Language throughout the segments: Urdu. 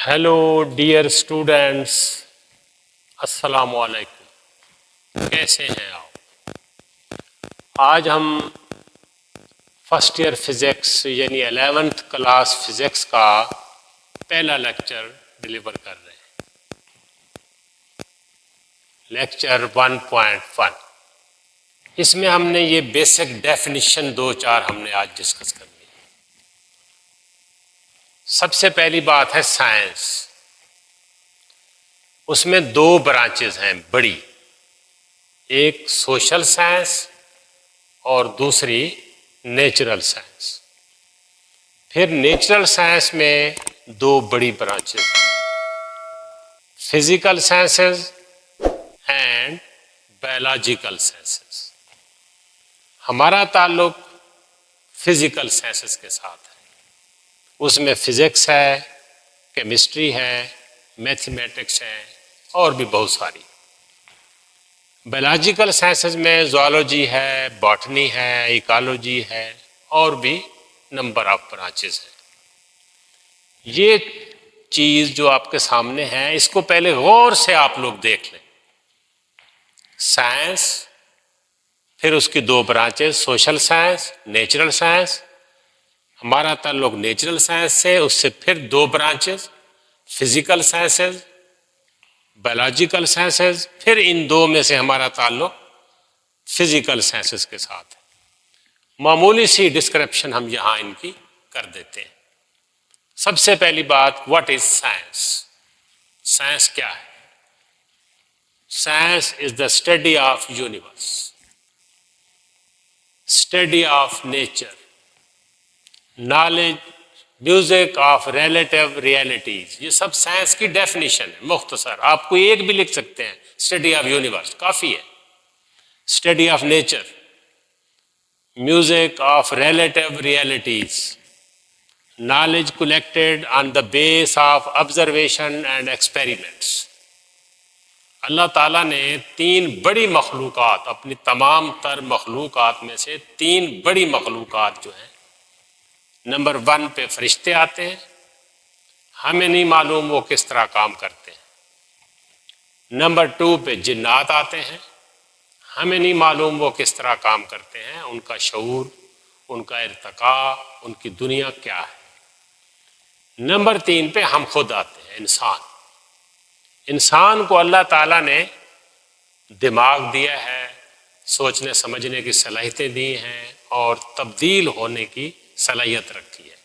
ہیلو ڈیئر اسٹوڈینٹس، السلام علیکم، کیسے ہیں آپ؟ آج ہم فرسٹ ایئر فزکس یعنی 11th کلاس فزکس کا پہلا لیکچر ڈلیور کر رہے ہیں، لیکچر 1.1۔ اس میں ہم نے یہ بیسک ڈیفینیشن دو چار ہم نے آج ڈسکس کرنی ہے۔ سب سے پہلی بات ہے سائنس۔ اس میں دو برانچز ہیں بڑی، ایک سوشل سائنس اور دوسری نیچرل سائنس۔ پھر نیچرل سائنس میں دو بڑی برانچز ہیں، physical sciences and biological sciences. ہمارا تعلق فزیکل سائنسز کے ساتھ ہے، اس میں فزکس ہے، کیمسٹری ہے، میتھمیٹکس ہے اور بھی بہت ساری۔ بایولوجیکل سائنسز میں زوالوجی ہے، باٹنی ہے، ایکالوجی ہے اور بھی نمبر آف برانچز ہیں۔ یہ چیز جو آپ کے سامنے ہے اس کو پہلے غور سے آپ لوگ دیکھ لیں۔ سائنس، پھر اس کی دو branches social science, natural science. ہمارا تعلق نیچرل سائنس سے، اس سے پھر دو branches physical sciences, biological sciences, پھر ان دو میں سے ہمارا تعلق فزیکل سائنسز کے ساتھ ہے۔ معمولی سی ڈسکرپشن ہم یہاں ان کی کر دیتے ہیں۔ سب سے پہلی بات، واٹ از سائنس؟ سائنس کیا ہے؟ Science is the study of universe, study of nature, knowledge, music of relative realities. یہ سب سائنس کی ڈیفینیشن ہے، مختصر۔ آپ کو ایک بھی لکھ سکتے ہیں، اسٹڈی آف یونیورس کافی ہے۔ Study of nature, music of relative realities, knowledge collected on the base of observation and experiments. Allah تعالیٰ نے تین بڑی مخلوقات، اپنی تمام تر مخلوقات میں سے تین بڑی مخلوقات جو ہیں، نمبر 1 پہ فرشتے آتے ہیں، ہمیں نہیں معلوم وہ کس طرح کام کرتے ہیں۔ نمبر 2 پہ جنات آتے ہیں، ہمیں نہیں معلوم وہ کس طرح کام کرتے ہیں، ان کا شعور، ان کا ارتقاء، ان کی دنیا کیا ہے۔ نمبر 3 پہ ہم خود آتے ہیں، انسان۔ انسان کو اللہ تعالیٰ نے دماغ دیا ہے، سوچنے سمجھنے کی صلاحیتیں دی ہیں اور تبدیل ہونے کی صلاحیت رکھی ہے۔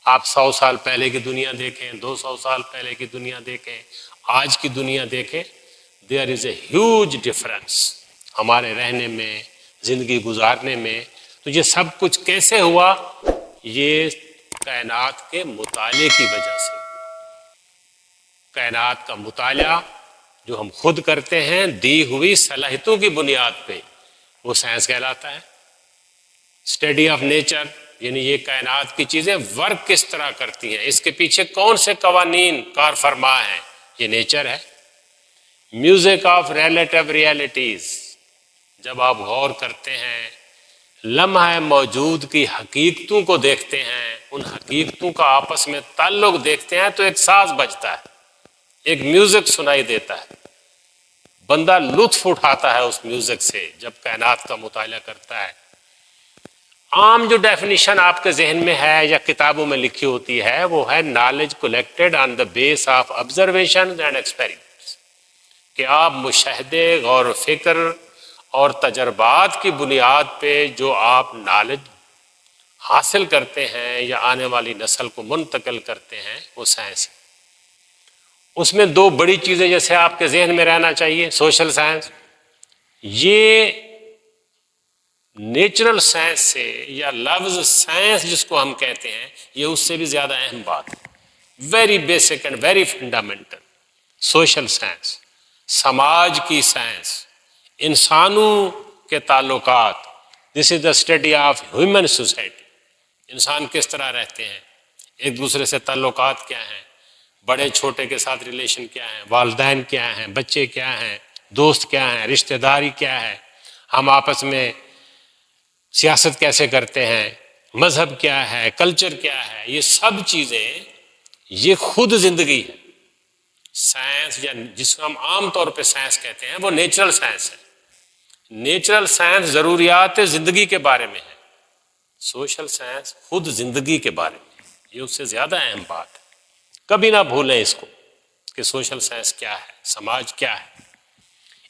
آپ 100 سال پہلے کی دنیا دیکھیں، 200 سال پہلے کی دنیا دیکھیں، آج کی دنیا دیکھیں، there is a huge difference ہمارے رہنے میں، زندگی گزارنے میں۔ تو یہ سب کچھ کیسے ہوا؟ یہ کائنات کے مطالعے کی وجہ سے۔ کائنات کا مطالعہ جو ہم خود کرتے ہیں دی ہوئی صلاحیتوں کی بنیاد پہ، وہ سائنس کہلاتا ہے۔ اسٹڈی آف نیچر، یعنی یہ کائنات کی چیزیں ورک کس طرح کرتی ہیں، اس کے پیچھے کون سے قوانین کار فرما ہیں، یہ نیچر ہے۔ میوزک آف ریلیٹیو ریئلٹیز، جب آپ غور کرتے ہیں، لمحہ موجود کی حقیقتوں کو دیکھتے ہیں، ان حقیقتوں کا آپس میں تعلق دیکھتے ہیں تو ایک ساز بجتا ہے، ایک میوزک سنائی دیتا ہے۔ بندہ لطف اٹھاتا ہے اس میوزک سے جب کائنات کا مطالعہ کرتا ہے۔ عام جو ڈیفینیشن آپ کے ذہن میں ہے یا کتابوں میں لکھی ہوتی ہے وہ ہے knowledge collected on the base of observation and experiments, کہ آپ مشاہدے، غور و فکر اور تجربات کی بنیاد پہ جو آپ نالج حاصل کرتے ہیں یا آنے والی نسل کو منتقل کرتے ہیں، وہ سائنس ہے۔ اس میں دو بڑی چیزیں جیسے آپ کے ذہن میں رہنا چاہیے، سوشل سائنس، یہ نیچرل سائنس سے یا لفظ سائنس جس کو ہم کہتے ہیں، یہ اس سے بھی زیادہ اہم بات ہے، very basic and very fundamental. Social science, سماج کی سائنس، انسانوں کے تعلقات، this is the study of human society. انسان کس طرح رہتے ہیں، ایک دوسرے سے تعلقات کیا ہیں، بڑے چھوٹے کے ساتھ ریلیشن کیا ہیں، والدین کیا ہیں، بچے کیا ہیں، دوست کیا ہیں، رشتہ داری کیا ہے، ہم آپس میں سیاست کیسے کرتے ہیں، مذہب کیا ہے، کلچر کیا ہے، یہ سب چیزیں یہ خود زندگی ہے. سائنس یا جس کو ہم عام طور پہ سائنس کہتے ہیں وہ نیچرل سائنس ہے. نیچرل سائنس ضروریات زندگی کے بارے میں ہے. سوشل سائنس خود زندگی کے بارے میں. یہ اس سے زیادہ اہم بات ہے. کبھی نہ بھولیں اس کو کہ سوشل سائنس کیا ہے، سماج کیا ہے.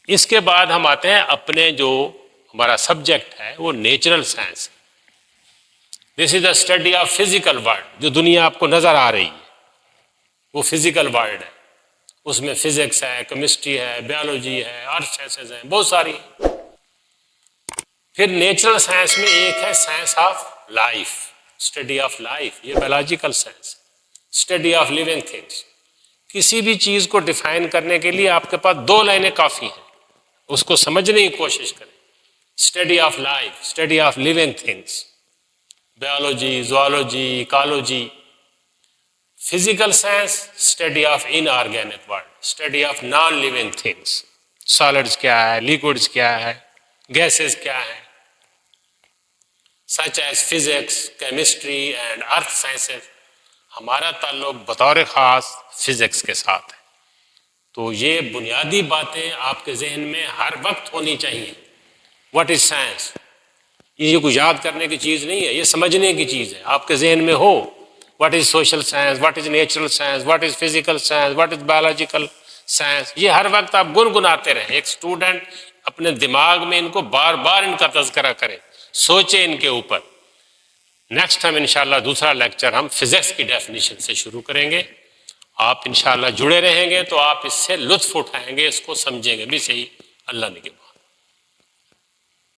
اس کے بعد ہم آتے ہیں اپنے جو ہمارا سبجیکٹ ہے وہ نیچرل سائنس ہے. This is the study of physical world. جو دنیا آپ کو نظر آ رہی ہے وہ فزیکل ورلڈ ہے. اس میں فزکس ہے، کیمسٹری ہے، بیولوجی ہے، ارتھ سائنسز ہیں، بہت ساری. پھر نیچرل سائنس میں ایک ہے science of life, study of life. یہ biological science, study of living things. کسی بھی چیز کو ڈیفائن کرنے کے لیے آپ کے پاس 2 لائنیں کافی ہیں. اس کو سمجھنے کی کوشش کریں. Study of life, study of living things. Biology, zoology, ecology. Physical science, study of inorganic world, study of non living things. Solids کیا ہے، لیکوڈز کیا ہے، گیسز کیا ہے. Such as physics, chemistry and earth sciences. ہمارا تعلق بطور خاص فزکس کے ساتھ ہے. تو یہ بنیادی باتیں آپ کے ذہن میں ہر وقت ہونی چاہیے. What is science? یہ کوئی یاد کرنے کی چیز نہیں ہے، یہ سمجھنے کی چیز ہے. آپ کے ذہن میں ہو what is social science, what is natural science, what is physical science, what is biological science. یہ ہر وقت آپ گنگناتے رہیں. ایک اسٹوڈنٹ اپنے دماغ میں ان کو بار بار ان کا تذکرہ کرے، سوچے ان کے اوپر. نیکسٹ ٹائم انشاءاللہ دوسرا لیکچر ہم فزکس کی ڈیفینیشن سے شروع کریں گے. آپ انشاءاللہ جڑے رہیں گے تو آپ اس سے لطف اٹھائیں گے، اس کو سمجھیں گے بھی صحیح. اللہ نے